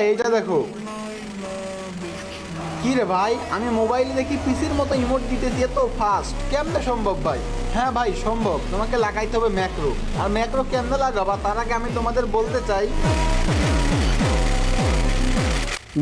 এইটা দেখো। কি রে ভাই, আমি মোবাইলে দেখি পিসির মতো ইমোট দিতেছি, এত ফাস্ট কেমনে সম্ভব ভাই? হ্যাঁ ভাই সম্ভব, তোমাকে লাগাইতে হবে ম্যাক্রো। আর ম্যাক্রো কেমনে লাগাবা তার আগে আমি তোমাদের বলতে চাই,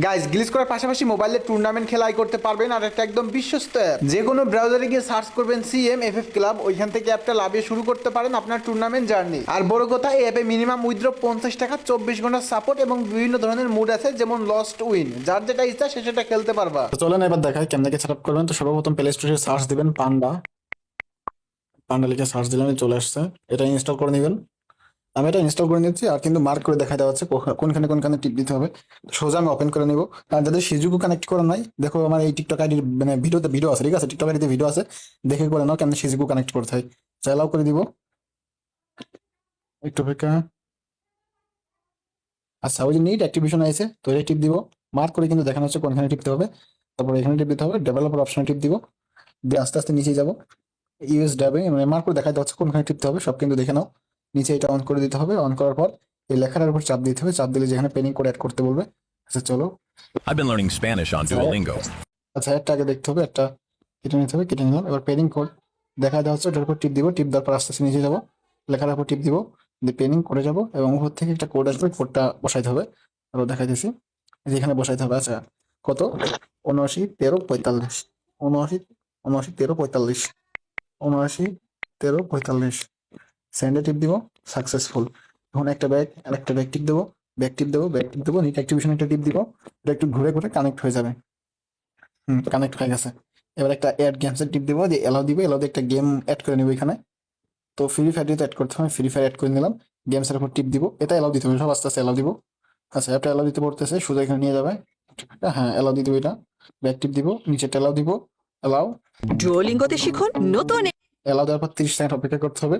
গাইস গ্লিচ করার পাশাপাশি মোবাইলে টুর্নামেন্ট খেলাই করতে পারবেন। আর একটা একদম বিশ্বস্ত অ্যাপ, যে কোনো ব্রাউজারে গিয়ে সার্চ করবেন CMFF ক্লাব, ওইখান থেকে অ্যাপটা লাভিয়ে শুরু করতে পারেন আপনার টুর্নামেন্ট জার্নি। আর বড় কথা, এই অ্যাপে মিনিমাম উইথড্র 50 টাকা, 24 ঘন্টা সাপোর্ট এবং বিভিন্ন ধরনের মুড আছে, যেমন লস্ট উইন, যার যেটা ইচ্ছা সে সেটা খেলতে পারবা। তো চলেন এবার দেখাই কেমন সেট আপ করবেন। তো সর্বপ্রথম প্লে স্টোরে সার্চ দিবেন পান্ডা। পান্ডা লিখে সার্চ দিলাম, চলে আসছে। এটা ইনস্টল করে নেবেন। আমি এটা ইনস্টল করে নিচ্ছি, আর কিন্তু মার্ক করে দেখা দেওয়া হচ্ছে কোনখানে কোনখানে টিপ দিতে হবে। সোজা আমি ওপেন করে নিব। আর যাদের সিজুকু কানেক্ট করা নাই, দেখো আমার এই টিকটক আইডির মানে ভিডিও আছে, ঠিক আছে? টিকটক আইডিতে ভিডিও আছে, দেখে করে নাও কেমন সিজুকু কানেক্ট করতে হয়। চাইলাও করে দিব একটু অপেক্ষা। আচ্ছা, ওই যে নিট অ্যাক্টিভেশন আছে, তো এটা টিপ দিব। মার্ক করে কিন্তু দেখানো হচ্ছে কোনখানে টিপতে হবে। তারপর এখানে টিপ দিতে হবে, ডেভেলপার অপশনে টিপ দিব, দিয়ে আস্তে আস্তে নিচে যাবো। ইউএস ডাবে মানে মার্ক করে দেখাতে হচ্ছে কোনখানে টিপতে হবে, সব কিন্তু দেখে নাও। নিচে এটা অন করে দিতে হবে, অন করার পর এই লেখাটার উপর চাপ দিতে হবে, চাপ দিলে যেখানে পেনিং কোড অ্যাড করতে বলবে। আচ্ছা চলো। I've been learning Spanish on Duolingo. আচ্ছা, একটা আগে দেখতে হবে, একটা কেটে নিতে হবে, কেটে নিলাম। এবার পেনিং কোড দেখা দেওয়া হচ্ছে, ওটার উপর টিপ দিব, টিপ দেওয়ার পর আস্তে আস্তে নিচে যাবো, লেখার উপর টিপ দিব, দিয়ে পেনিং করে যাবো, এবং উপর থেকে একটা কোড আসবে, কোডটা বসাইতে হবে। আরো দেখাইতেছি, যেখানে বসাইতে হবে। আচ্ছা, কত? 79 13 45, 79 79 13 45, 79 13 45, সেন্ডে টিপ দিব, সাকসেসফুল। এখন একটা ব্যাগ আর একটা ব্যাগ টিপ দেবো, ব্যাগ টিপ দেবো, ব্যাগ টিপ দেবো, নিট অ্যাক্টিভেশন একটা টিপ দিব, এটা একটু ঘুরে ঘুরে কানেক্ট হয়ে যাবে। কানেক্ট হয়ে গেছে। এবার একটা অ্যাড গেমসের টিপ দিব, দিয়ে এলাও দিব, এলাও দিয়ে একটা গেম অ্যাড করে নিব এখানে। তো ফ্রি ফায়ার দিয়ে অ্যাড করতে হবে, ফ্রি ফায়ার অ্যাড করে নিলাম। গেমসের উপর টিপ দিব, এটা এলাও দিতে হবে, সব আস্তে আস্তে এলাও দিব। আচ্ছা, অ্যাপটা এলাও দিতে পড়তেছে, সোজা এখানে নিয়ে যাবে। হ্যাঁ, এলাও দিয়ে দিব, এটা ব্যাক টিপ দিব, নিচেটা এলাও দিব, এলাও। ডুওলিঙ্গোতে শিখুন নতুন। এলাও দেওয়ার পর 30 সেকেন্ড অপেক্ষা করতে হবে।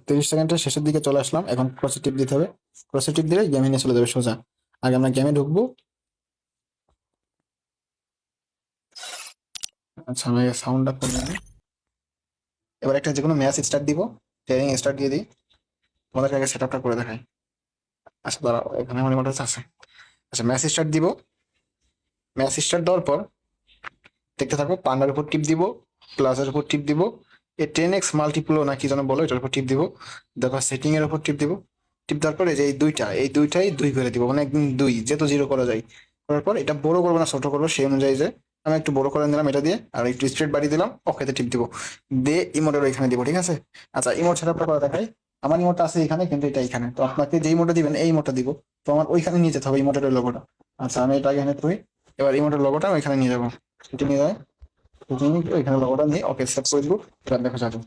30 সেকেন্ডের শেষের দিকে চলে আসলাম, এখন ক্রসে টিপ দিতে হবে। ক্রসে টিপ দিলে গেমে নিয়ে চলে যাবে সোজা। আগে আমরা গেমে ঢুকবো। আচ্ছা, আমি সাউন্ডটা কমিয়ে দিই। এবার একটা যে কোনো ম্যাচ স্টার্ট দিব, ট্রেনিং স্টার্ট দিয়ে দিই। তোমাদেরকে আগে সেট আপটা করে দেখাই। আচ্ছা দাঁড়াও, এখানে আমার রিমোট আছে। আচ্ছা, ম্যাচ স্টার্ট দিব। ম্যাচ স্টার্ট দেওয়ার পর দেখতে থাকো, পান্ডার উপর টিপ দিব, প্লাসের উপর টিপ দিব, এই 10x মাল্টিপ্লো না কি যেন বলো, এটার উপর টিপ দিব। দেখো সেটিং এর উপর টিপ দিব। টিপ দেওয়ার পরে যে এই দুইটাই 2 করে দিব, মানে একদম 2 যেহেতু 0 করা যায়। করার পর এটা বড় করবো না ছোট করবো সেই অনুযায়ী, যে আমি একটু বড় করে নিলাম এটা দিয়ে, আর একটু স্ট্রেট বাড়িয়ে দিলাম, ওকেতে টিপ দিব, দিয়ে ইমোটের এখানে দিব, ঠিক আছে? আচ্ছা, ইমোট সেটআপটা করে দেখাই। আমার ইমোটটা আছে এখানে, কিন্তু এটা এখানে, তো আপনাকে যেই ইমোটটা দিবেন এই ইমোটটা দিব। তো আমার ওইখানে নিয়ে যেতে হবে ইমোটের লোগোটা। আচ্ছা, আমি এটা এখানে তুই, এবার ইমোটের লোগোটা ওইখানে নিয়ে যাবো, সেটি নিয়ে যায়, এখানে লগটা নিয়ে ওকে সেট করে দিব। এবার দেখো যাবে।